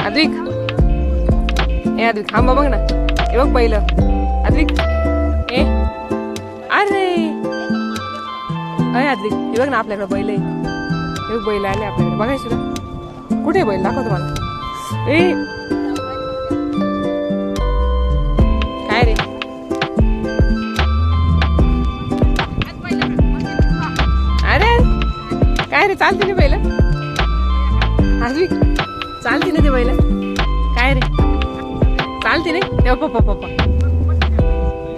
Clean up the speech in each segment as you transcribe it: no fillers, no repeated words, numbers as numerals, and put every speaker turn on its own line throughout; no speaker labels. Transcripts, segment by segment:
अद्विक ए अद्विक थांबा बघ ना हे बघ पहिलं अद्विक ए अरे अय अद्विक हे बघ ना आपल्याकडे बैल आहे हे बघ बैल आले आपल्याकडे बघायचं ना कुठे बैल दाखव तुम्हाला ए काय रे अरे काय रे चालते ना बैल अद्विक चालते ना ते बैल काय रे चालते नाही तेव्हा पप्पा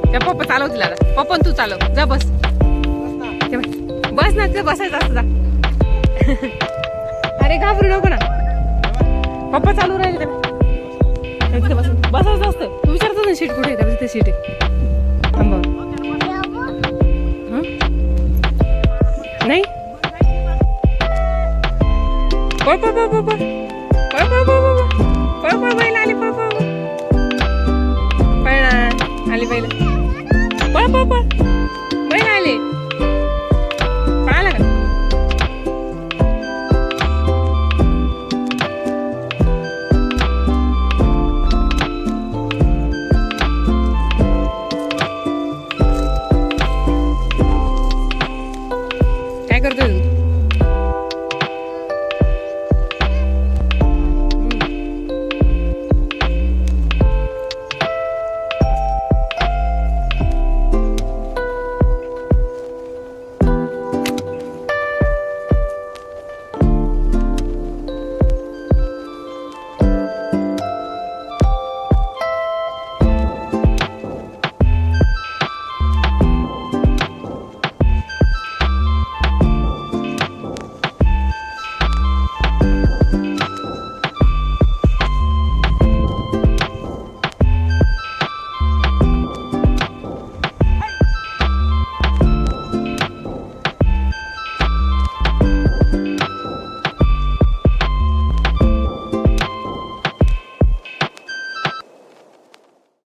त्या पप्पा चालवतील आता पप्पा तू चालव जा बस बस ना ते बसायचं असतं जा अरे घाबरू नको ना पप्पा चालू राहिले त्याला बसायचं असतं तू विचारतो ना सीट कुठे आहे तिथे सीट आहे थांबा नाही पळ पळ पळ पळ पळ पळ पळ पळ पळ बैल आली पळ पळ पळ ना आली बैल पळ पळ पळ